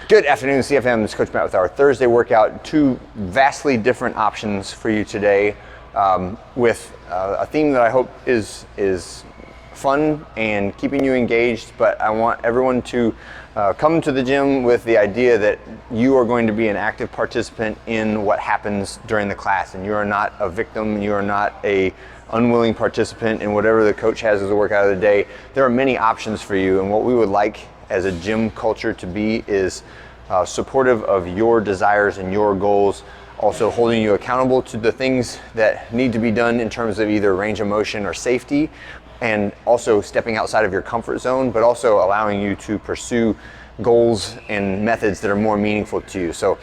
Good afternoon, CFM. This is Coach Matt with our Thursday workout. Two vastly different options for you today, with a theme that I hope is fun and keeping you engaged. But I want everyone to come to the gym with the idea that you are going to be an active participant in what happens during the class, and you are not a victim. You are not a unwilling participant in whatever the coach has as a workout of the day. There are many options for you, and what we would like as a gym culture to be is supportive of your desires and your goals, also holding you accountable to the things that need to be done in terms of either range of motion or safety, and also stepping outside of your comfort zone, but also allowing you to pursue goals and methods that are more meaningful to you. So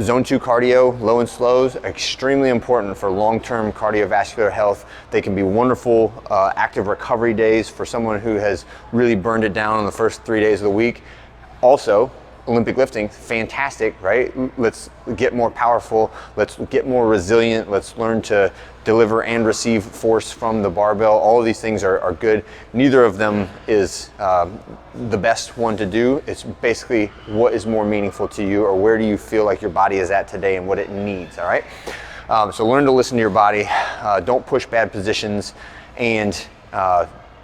Zone 2 cardio, low and slows, extremely important for long-term cardiovascular health. They can be wonderful active recovery days for someone who has really burned it down on the first 3 days of the week. Also, Olympic lifting, fantastic, right? Let's get more powerful, let's get more resilient, let's learn to deliver and receive force from the barbell. All of these things are good. Neither of them is the best one to do. It's basically what is more meaningful to you, or where do you feel like your body is at today and what it needs, all right? So learn to listen to your body, don't push bad positions, and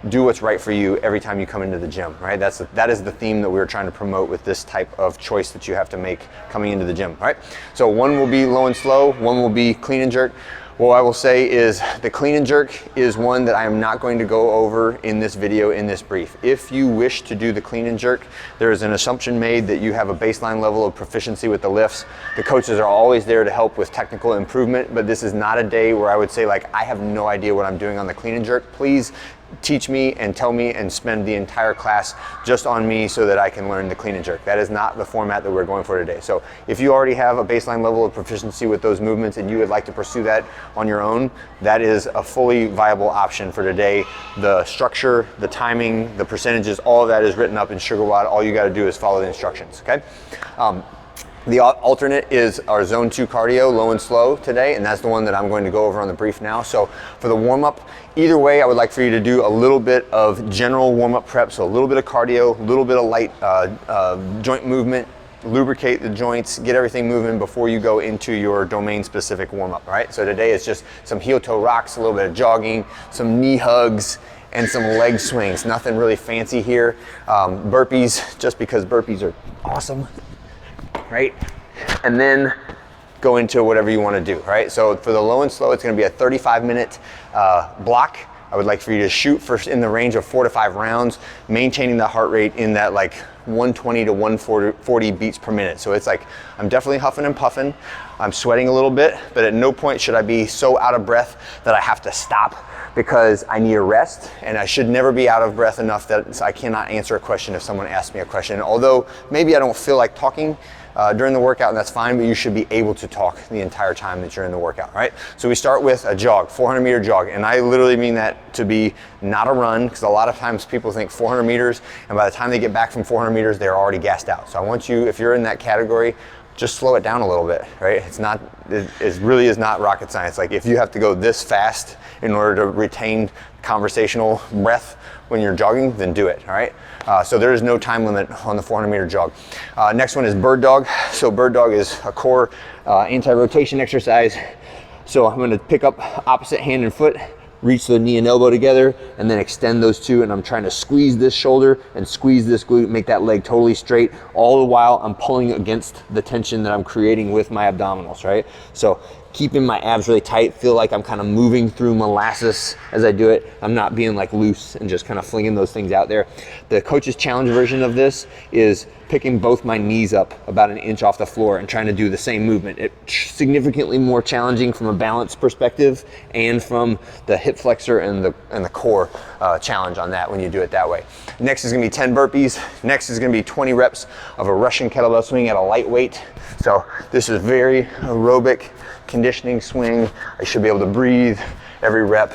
do what's right for you every time you come into the gym, right? That is the theme that we're trying to promote with this type of choice that you have to make coming into the gym, right? So one will be low and slow, one will be clean and jerk. What I will say is the clean and jerk is one that I am not going to go over in this video, in this brief. If you wish to do the clean and jerk, there is an assumption made that you have a baseline level of proficiency with the lifts. The coaches are always there to help with technical improvement, but this is not a day where I would say, like, I have no idea what I'm doing on the clean and jerk. Please teach me and tell me and spend the entire class just on me so that I can learn the clean and jerk. That is not the format that we're going for today. So if you already have a baseline level of proficiency with those movements and you would like to pursue that on your own, that is a fully viable option for today. The structure, the timing, the percentages, all of that is written up in SugarWOD. All you got to do is follow the instructions, okay? The alternate is our Zone 2 cardio, low and slow today, and that's the one that I'm going to go over on the brief now. So for the warm-up, either way, I would like for you to do a little bit of general warm-up prep, so a little bit of cardio, a little bit of light joint movement, lubricate the joints, get everything moving before you go into your domain-specific warm-up, right? So today is just some heel-toe rocks, a little bit of jogging, some knee hugs, and some leg swings. Nothing really fancy here. Burpees, just because burpees are awesome. Right? And then go into whatever you want to do, right? So for the low and slow, it's going to be a 35-minute block. I would like for you to shoot in the range of 4 to 5 rounds, maintaining the heart rate in that like 120 to 140 beats per minute. So it's like, I'm definitely huffing and puffing. I'm sweating a little bit, but at no point should I be so out of breath that I have to stop because I need a rest, and I should never be out of breath enough that I cannot answer a question if someone asks me a question. Although maybe I don't feel like talking during the workout, and that's fine, but you should be able to talk the entire time that you're in the workout, right? So we start with a jog, 400-meter jog, and I literally mean that to be not a run, because a lot of times people think 400 meters, and by the time they get back from 400 meters, they're already gassed out. So I want you, if you're in that category, just slow it down a little bit, right? It really is not rocket science. Like, if you have to go this fast in order to retain conversational breath when you're jogging, then do it, all right? So there is no time limit on the 400-meter jog. Next one is bird dog. So bird dog is a core anti-rotation exercise. So I'm gonna pick up opposite hand and foot, reach the knee and elbow together, and then extend those two, and I'm trying to squeeze this shoulder and squeeze this glute, make that leg totally straight, all the while I'm pulling against the tension that I'm creating with my abdominals, right? So keeping my abs really tight, feel like I'm kind of moving through molasses as I do it. I'm not being like loose and just kind of flinging those things out there. The coach's challenge version of this is picking both my knees up about an inch off the floor and trying to do the same movement. It's significantly more challenging from a balance perspective and from the hip flexor and the core challenge on that when you do it that way. Next is gonna be 10 burpees. Next is gonna be 20 reps of a Russian kettlebell swing at a light weight. So this is very aerobic conditioning swing. I should be able to breathe every rep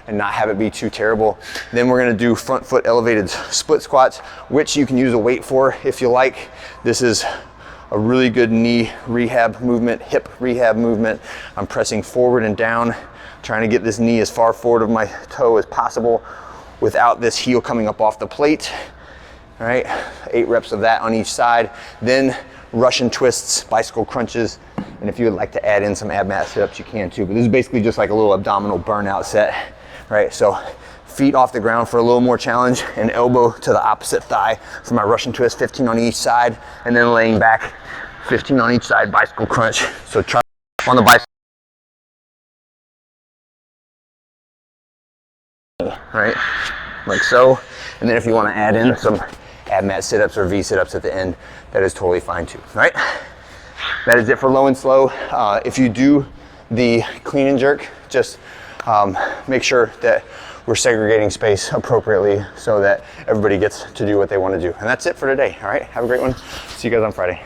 and not have it be too terrible. Then we're gonna do front foot elevated split squats, which you can use a weight for if you like. This is a really good knee rehab movement, hip rehab movement. I'm pressing forward and down, trying to get this knee as far forward of my toe as possible without this heel coming up off the plate. All right, 8 reps of that on each side. Then Russian twists, bicycle crunches, and if you would like to add in some ab mat sit-ups, you can too. But this is basically just like a little abdominal burnout set, right? So feet off the ground for a little more challenge, and elbow to the opposite thigh for my Russian twist, 15 on each side, and then laying back, 15 on each side, bicycle crunch. So try on the bicycle, right? Like so. And then if you want to add in some ab mat sit-ups or V sit-ups at the end, that is totally fine too, right? That is it for low and slow. If you do the clean and jerk, just make sure that we're segregating space appropriately so that everybody gets to do what they want to do. And that's it for today, all right? Have a great one. See you guys on Friday.